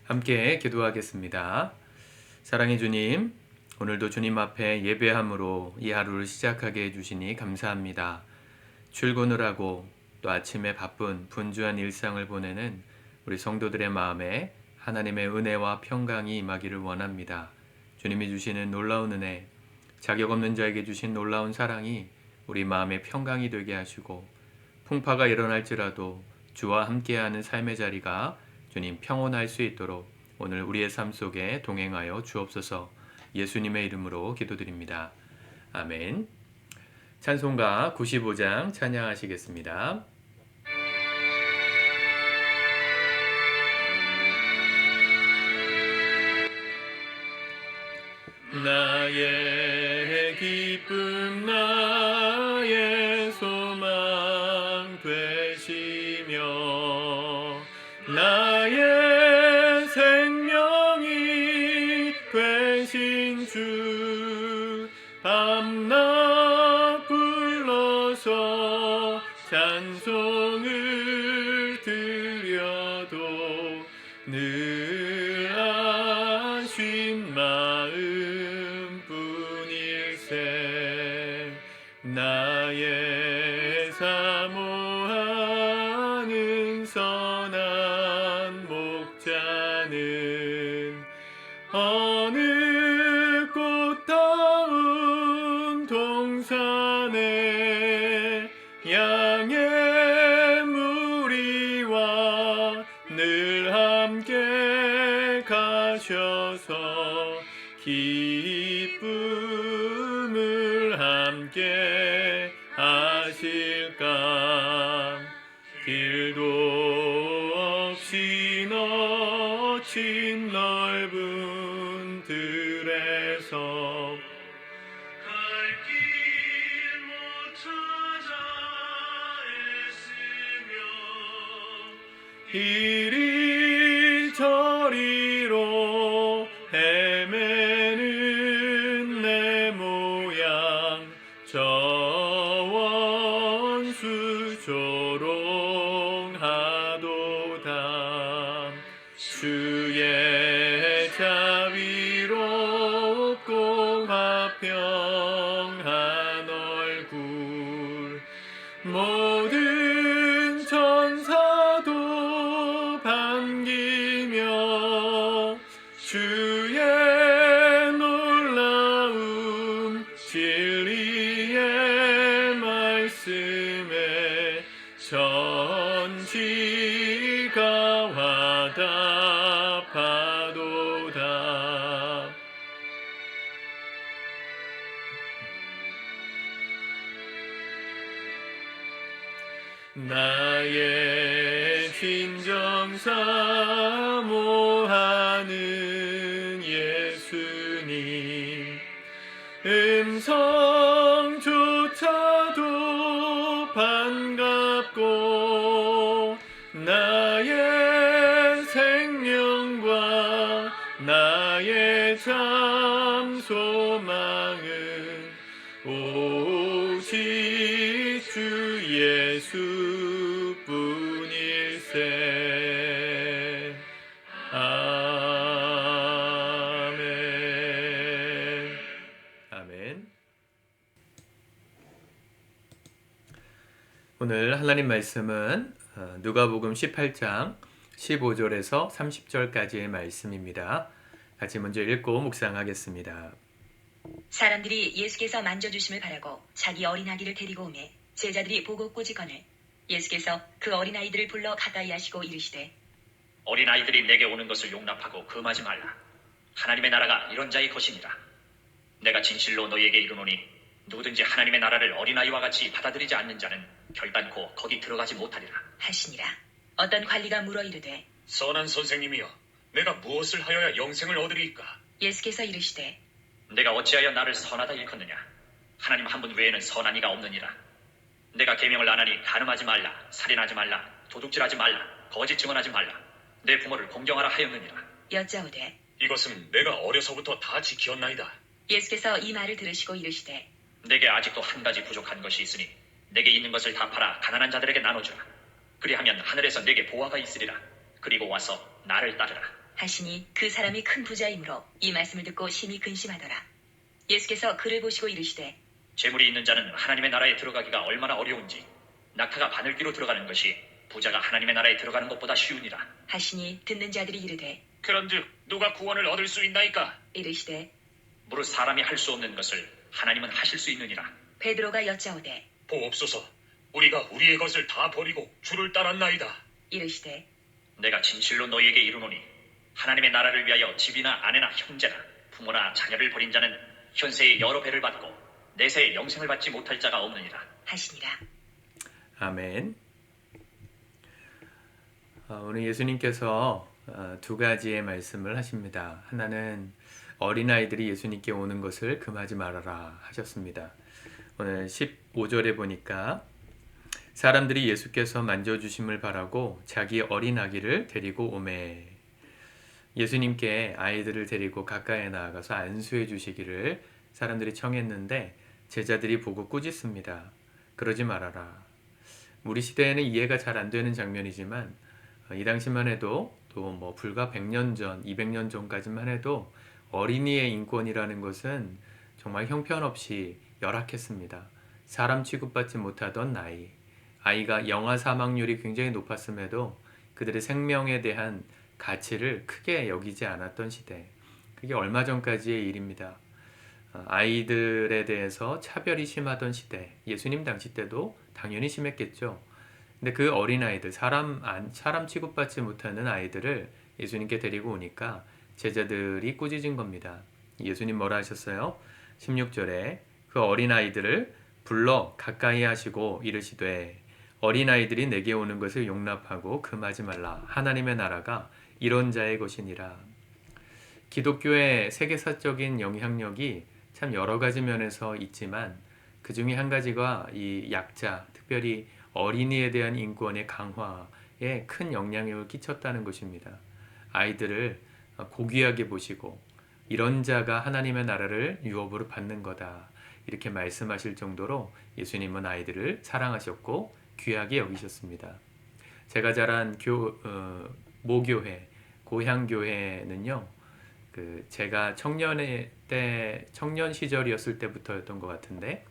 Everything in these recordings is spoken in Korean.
함께 기도하겠습니다. 사랑의 주님, 오늘도 주님 앞에 예배함으로 이 하루를 시작하게 해주시니 감사합니다. 출근을 하고 또 아침에 바쁜 분주한 일상을 보내는 우리 성도들의 마음에 하나님의 은혜와 평강이 임하기를 원합니다. 주님이 주시는 놀라운 은혜, 자격 없는 자에게 주신 놀라운 사랑이 우리 마음에 평강이 되게 하시고 풍파가 일어날지라도 주와 함께하는 삶의 자리가 주님 평온할 수 있도록 오늘 우리의 삶 속에 동행하여 주옵소서. 예수님의 이름으로 기도드립니다. 아멘. 찬송가 95장 찬양하시겠습니다. 나의 기쁨 나의 소망 되시며 나의 생명이 되신 주 밤낮 불러서 찬송을 드려도 늘 아쉬운 마음뿐일세. 나의 사모하는 선한 목자는 어느 꽃다운 동산에 양의 무리와 늘 함께 가셔서 기쁨을 함께 하실까. 길도 없이 너친 넓은 들에서 갈 길 못 찾아 애쓰며 이리 저리로 헤매는 내 모양 저 원수 조롱하도다. 주의 자비롭고 화평한 얼굴 모든 천사도 반기며 주의 놀라운 진리의 말씀에 전지가 화답하도다. 나의 진정 사모하는 예수님 음성조차도 반갑고 나의 생명과 나의 참 소망은 오직 주 예수뿐일세. 아멘. 아멘. 오늘 하나님 말씀은 누가복음 18장 15절에서 30절까지의 말씀입니다. 같이 먼저 읽고 묵상하겠습니다. 사람들이 예수께서 만져주심을 바라고 자기 어린아기를 데리고 오매 제자들이 보고 꼬집거늘 예수께서 그 어린아이들을 불러 가까이 하시고 이르시되 어린아이들이 내게 오는 것을 용납하고 금하지 말라. 하나님의 나라가 이런 자의 것이니라. 내가 진실로 너희에게 이르노니 누구든지 하나님의 나라를 어린아이와 같이 받아들이지 않는 자는 결단코 거기 들어가지 못하리라 하시니라. 어떤 관리가 물어 이르되 선한 선생님이여, 내가 무엇을 하여야 영생을 얻으리이까? 예수께서 이르시되 내가 어찌하여 나를 선하다 일컫느냐. 하나님 한 분 외에는 선한 이가 없느니라. 내가 계명을 안 하니 간음하지 말라, 살인하지 말라, 도둑질하지 말라, 거짓 증언하지 말라, 내 부모를 공경하라 하였느니라. 여짜오되 이것은 내가 어려서부터 다 지키었나이다. 예수께서 이 말을 들으시고 이르시되 내게 아직도 한 가지 부족한 것이 있으니 내게 있는 것을 다 팔아 가난한 자들에게 나눠주라. 그리하면 하늘에서 내게 보화가 있으리라. 그리고 와서 나를 따르라. 하시니 그 사람이 큰 부자이므로 이 말씀을 듣고 심히 근심하더라. 예수께서 그를 보시고 이르시되 재물이 있는 자는 하나님의 나라에 들어가기가 얼마나 어려운지 낙타가 바늘귀로 들어가는 것이 부자가 하나님의 나라에 들어가는 것보다 쉬우니라. 하시니 듣는 자들이 이르되 그런즉 누가 구원을 얻을 수 있나이까? 이르시되 무릇 사람이 할 수 없는 것을 하나님은 하실 수 있느니라. 베드로가 여짜오되 보옵소서, 우리가 우리의 것을 다 버리고 주를 따랐나이다. 이르시되 내가 진실로 너희에게 이르노니 하나님의 나라를 위하여 집이나 아내나 형제나 부모나 자녀를 버린 자는 현세에 여러 배를 받고 내세에 영생을 받지 못할 자가 없느니라. 하시니라. 아멘. 오늘 예수님께서 두 가지의 말씀을 하십니다. 하나는 어린아이들이 예수님께 오는 것을 금하지 말아라 하셨습니다. 오늘 15절에 보니까 사람들이 예수께서 만져주심을 바라고 자기 어린아기를 데리고 오매. 예수님께 아이들을 데리고 가까이 나아가서 안수해 주시기를 사람들이 청했는데 제자들이 보고 꾸짖습니다. 그러지 말아라. 우리 시대에는 이해가 잘 안 되는 장면이지만 이 당시만 해도 또 뭐 불과 100년 전, 200년 전까지만 해도 어린이의 인권이라는 것은 정말 형편없이 열악했습니다. 사람 취급받지 못하던 나이, 아이가 영아 사망률이 굉장히 높았음에도 그들의 생명에 대한 가치를 크게 여기지 않았던 시대. 그게 얼마 전까지의 일입니다. 아이들에 대해서 차별이 심하던 시대, 예수님 당시 때도 당연히 심했겠죠. 근데 그 어린아이들, 사람 취급받지 못하는 아이들을 예수님께 데리고 오니까 제자들이 꾸짖은 겁니다. 예수님 뭐라 하셨어요? 16절에 그 어린아이들을 불러 가까이 하시고 이르시되 어린아이들이 내게 오는 것을 용납하고 금하지 말라. 하나님의 나라가 이런 자의 것이니라. 기독교의 세계사적인 영향력이 참 여러 가지 면에서 있지만 그 중에 한 가지가 이 약자, 특별히 어린이에 대한 인권의 강화에 큰 영향력을 끼쳤다는 것입니다. 아이들을 고귀하게 보시고 이런 자가 하나님의 나라를 유업으로 받는 거다. 이렇게 말씀하실 정도로 예수님은 아이들을 사랑하셨고 귀하게 여기셨습니다. 제가 자란 모교회, 고향교회는요, 제가 청년 시절이었을 때부터였던 것 같은데,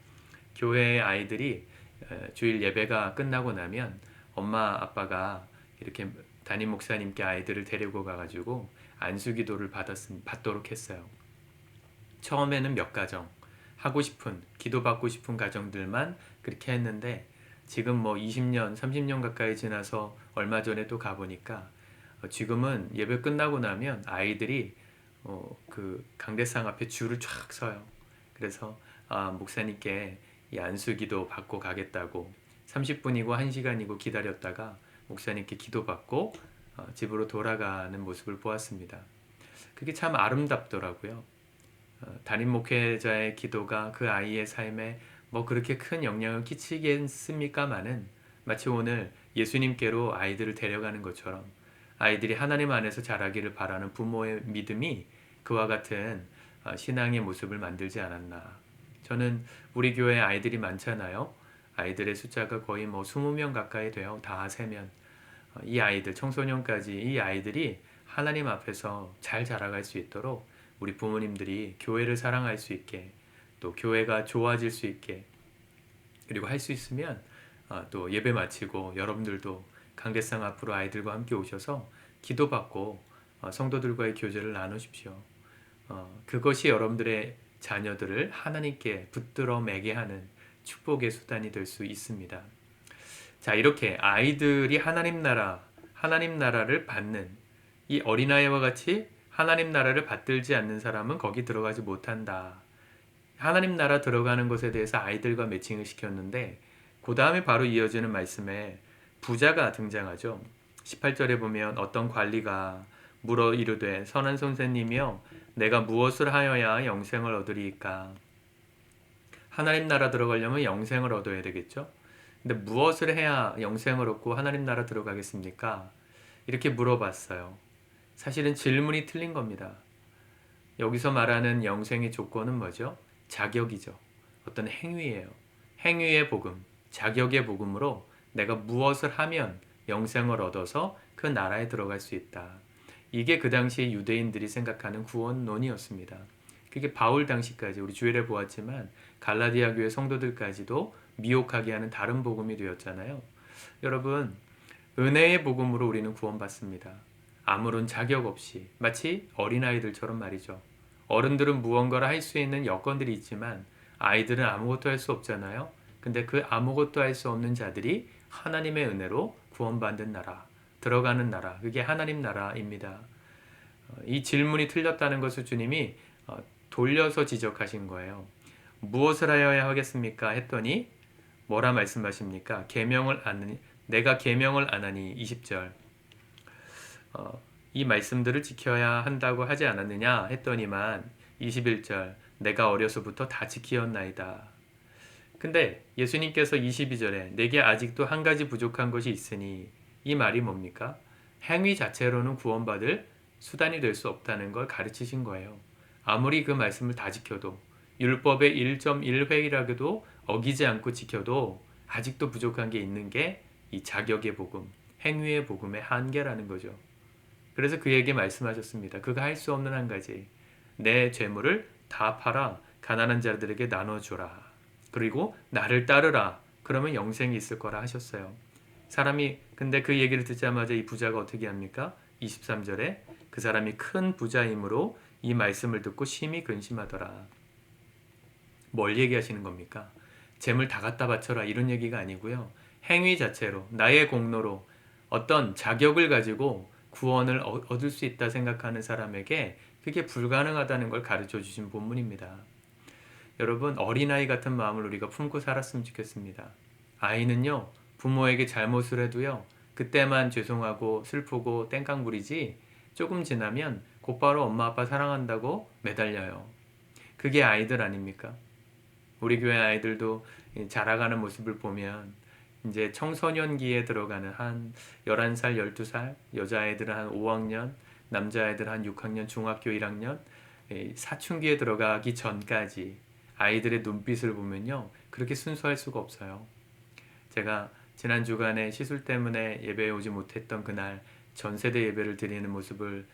교회의 아이들이 주일 예배가 끝나고 나면 엄마 아빠가 이렇게 담임 목사님께 아이들을 데리고 가가지고 안수기도를 받도록 했어요. 처음에는 몇 가정, 기도받고 싶은 가정들만 그렇게 했는데 지금 뭐 20년, 30년 가까이 지나서 얼마 전에 또 가보니까 지금은 예배 끝나고 나면 아이들이 그 강대상 앞에 줄을 쫙 서요. 그래서 목사님께 이 안수기도 받고 가겠다고 30분이고 1시간이고 기다렸다가 목사님께 기도받고 집으로 돌아가는 모습을 보았습니다. 그게 참 아름답더라고요. 담임 목회자의 기도가 그 아이의 삶에 뭐 그렇게 큰 영향을 끼치겠습니까마는 마치 오늘 예수님께로 아이들을 데려가는 것처럼 아이들이 하나님 안에서 자라기를 바라는 부모의 믿음이 그와 같은 신앙의 모습을 만들지 않았나. 저는 우리 교회에 아이들이 많잖아요. 아이들의 숫자가 거의 뭐 20명 가까이 돼요. 다 세면. 이 아이들, 청소년까지 이 아이들이 하나님 앞에서 잘 자라갈 수 있도록 우리 부모님들이 교회를 사랑할 수 있게 또 교회가 좋아질 수 있게 그리고 할 수 있으면 또 예배 마치고 여러분들도 강대상 앞으로 아이들과 함께 오셔서 기도받고 성도들과의 교제를 나누십시오. 그것이 여러분들의 자녀들을 하나님께 붙들어 매게 하는 축복의 수단이 될 수 있습니다. 자, 이렇게 아이들이 하나님 나라를 받는 이 어린아이와 같이 하나님 나라를 받들지 않는 사람은 거기 들어가지 못한다. 하나님 나라 들어가는 것에 대해서 아이들과 매칭을 시켰는데 그 다음에 바로 이어지는 말씀에 부자가 등장하죠. 18절에 보면 어떤 관리가 물어 이르되 선한 선생님이여 내가 무엇을 하여야 영생을 얻으리이까. 하나님 나라 들어가려면 영생을 얻어야 되겠죠. 근데 무엇을 해야 영생을 얻고 하나님 나라 들어가겠습니까? 이렇게 물어봤어요. 사실은 질문이 틀린 겁니다. 여기서 말하는 영생의 조건은 뭐죠? 자격이죠. 어떤 행위예요. 행위의 복음, 자격의 복음으로 내가 무엇을 하면 영생을 얻어서 그 나라에 들어갈 수 있다. 이게 그 당시에 유대인들이 생각하는 구원론이었습니다. 그게 바울 당시까지 우리 주일에 보았지만 갈라디아 교회 성도들까지도 미혹하게 하는 다른 복음이 되었잖아요. 여러분, 은혜의 복음으로 우리는 구원받습니다. 아무런 자격 없이, 마치 어린아이들처럼 말이죠. 어른들은 무언가를 할 수 있는 여건들이 있지만 아이들은 아무것도 할 수 없잖아요. 근데 그 아무것도 할 수 없는 자들이 하나님의 은혜로 구원받는 나라, 들어가는 나라, 그게 하나님 나라입니다. 이 질문이 틀렸다는 것을 주님이 돌려서 지적하신 거예요. 무엇을 하여야 하겠습니까? 했더니 뭐라 말씀하십니까? 내가 계명을 안 하니 20절. 이 말씀들을 지켜야 한다고 하지 않았느냐 했더니만 21절 내가 어려서부터 다 지키었나이다. 근데 예수님께서 22절에 내게 아직도 한 가지 부족한 것이 있으니 이 말이 뭡니까? 행위 자체로는 구원받을 수단이 될 수 없다는 걸 가르치신 거예요. 아무리 그 말씀을 다 지켜도 율법의 1.1회이라도 어기지 않고 지켜도 아직도 부족한 게 있는 게 이 자격의 복음, 행위의 복음의 한계라는 거죠. 그래서 그에게 말씀하셨습니다. 그가 할 수 없는 한 가지, 내 재물을 다 팔아 가난한 자들에게 나눠주라. 그리고 나를 따르라. 그러면 영생이 있을 거라 하셨어요. 사람이 근데 그 얘기를 듣자마자 이 부자가 어떻게 합니까? 23절에 그 사람이 큰 부자이므로 이 말씀을 듣고 심히 근심하더라. 뭘 얘기하시는 겁니까? 재물 다 갖다 바쳐라 이런 얘기가 아니고요. 행위 자체로 나의 공로로 어떤 자격을 가지고 구원을 얻을 수 있다 생각하는 사람에게 그게 불가능하다는 걸 가르쳐 주신 본문입니다. 여러분, 어린아이 같은 마음을 우리가 품고 살았으면 좋겠습니다. 아이는요, 부모에게 잘못을 해도요, 그때만 죄송하고 슬프고 땡깡 부리지 조금 지나면 곧바로 엄마 아빠 사랑한다고 매달려요. 그게 아이들 아닙니까? 우리 교회 아이들도 자라가는 모습을 보면 이제 청소년기에 들어가는 한 11살, 12살, 여자아이들은 한 5학년, 남자아이들은 한 6학년, 중학교 1학년, 사춘기에 들어가기 전까지 아이들의 눈빛을 보면요. 그렇게 순수할 수가 없어요. 제가 지난 주간에 시술 때문에 예배에 오지 못했던 그날 전세대 예배를 드리는 모습을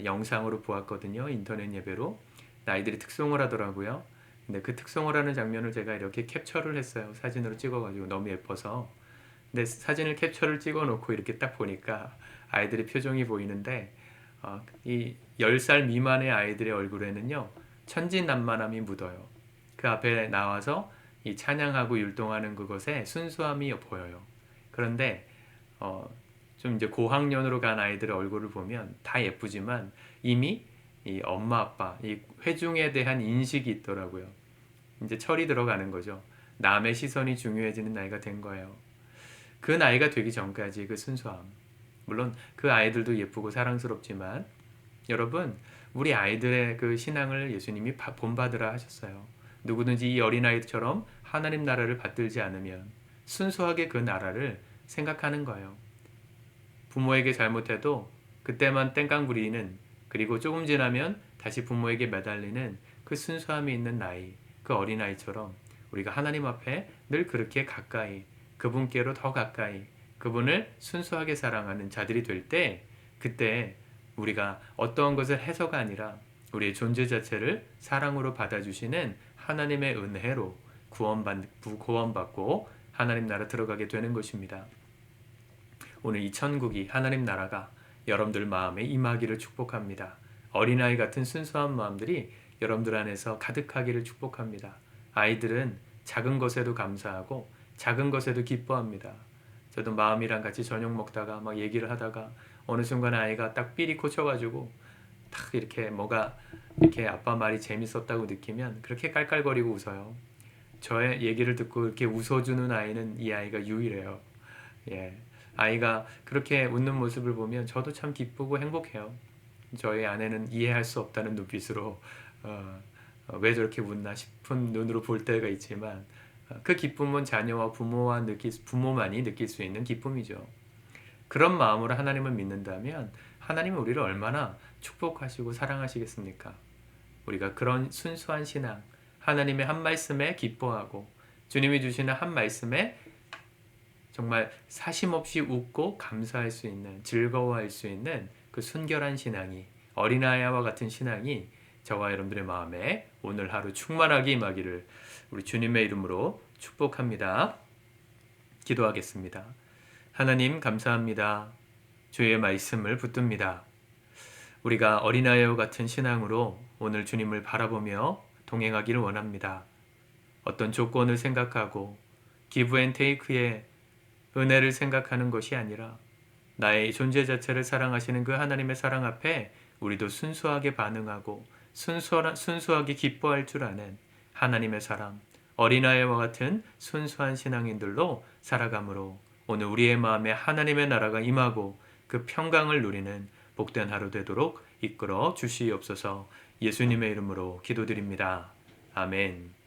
영상으로 보았거든요. 인터넷 예배로. 아이들이 특송을 하더라고요. 근데 그 특송을 하는 장면을 제가 이렇게 캡처를 했어요. 사진으로 찍어가지고 너무 예뻐서. 근데 사진을 캡처를 찍어놓고 이렇게 딱 보니까 아이들의 표정이 보이는데 이 10살 미만의 아이들의 얼굴에는요. 천진난만함이 묻어요. 그 앞에 나와서 이 찬양하고 율동하는 그것에 순수함이 보여요. 그런데 좀 이제 고학년으로 간 아이들의 얼굴을 보면 다 예쁘지만 이미 이 엄마 아빠 이 회중에 대한 인식이 있더라고요. 이제 철이 들어가는 거죠. 남의 시선이 중요해지는 나이가 된 거예요. 그 나이가 되기 전까지 그 순수함. 물론 그 아이들도 예쁘고 사랑스럽지만 여러분 우리 아이들의 그 신앙을 예수님이 본받으라 하셨어요. 누구든지 이 어린아이처럼 하나님 나라를 받들지 않으면 순수하게 그 나라를 생각하는 거예요. 부모에게 잘못해도 그때만 땡깡 부리는 그리고 조금 지나면 다시 부모에게 매달리는 그 순수함이 있는 나이, 그 어린아이처럼 우리가 하나님 앞에 늘 그렇게 가까이, 그분께로 더 가까이, 그분을 순수하게 사랑하는 자들이 될 때 그때 우리가 어떠한 것을 해서가 아니라 우리의 존재 자체를 사랑으로 받아주시는 하나님의 은혜로 구원받고 하나님 나라 들어가게 되는 것입니다. 오늘 이 천국이 하나님 나라가 여러분들 마음에 임하기를 축복합니다. 어린아이 같은 순수한 마음들이 여러분들 안에서 가득하기를 축복합니다. 아이들은 작은 것에도 감사하고 작은 것에도 기뻐합니다. 저도 마음이랑 같이 저녁 먹다가 막 얘기를 하다가 어느 순간 아이가 딱 삘이 꽂혀가지고 딱 이렇게 뭐가 이렇게 아빠 말이 재밌었다고 느끼면 그렇게 깔깔거리고 웃어요. 저의 얘기를 듣고 이렇게 웃어주는 아이는 이 아이가 유일해요. 예. 아이가 그렇게 웃는 모습을 보면 저도 참 기쁘고 행복해요. 저희 아내는 이해할 수 없다는 눈빛으로 왜 저렇게 웃나 싶은 눈으로 볼 때가 있지만 그 기쁨은 자녀와 부모만이 느낄 수 있는 기쁨이죠. 그런 마음으로 하나님을 믿는다면 하나님은 우리를 얼마나 축복하시고 사랑하시겠습니까? 우리가 그런 순수한 신앙, 하나님의 한 말씀에 기뻐하고 주님이 주시는 한 말씀에 정말 사심없이 웃고 감사할 수 있는, 즐거워할 수 있는 그 순결한 신앙이, 어린아이와 같은 신앙이 저와 여러분들의 마음에 오늘 하루 충만하게 임하기를 우리 주님의 이름으로 축복합니다. 기도하겠습니다. 하나님 감사합니다. 주의 말씀을 붙듭니다. 우리가 어린아이와 같은 신앙으로 오늘 주님을 바라보며 동행하기를 원합니다. 어떤 조건을 생각하고 기브 앤 테이크의 은혜를 생각하는 것이 아니라 나의 존재 자체를 사랑하시는 그 하나님의 사랑 앞에 우리도 순수하게 반응하고 순수하게 기뻐할 줄 아는 하나님의 사람, 어린아이와 같은 순수한 신앙인들로 살아가므로 오늘 우리의 마음에 하나님의 나라가 임하고 그 평강을 누리는 복된 하루 되도록 이끌어 주시옵소서. 예수님의 이름으로 기도드립니다. 아멘.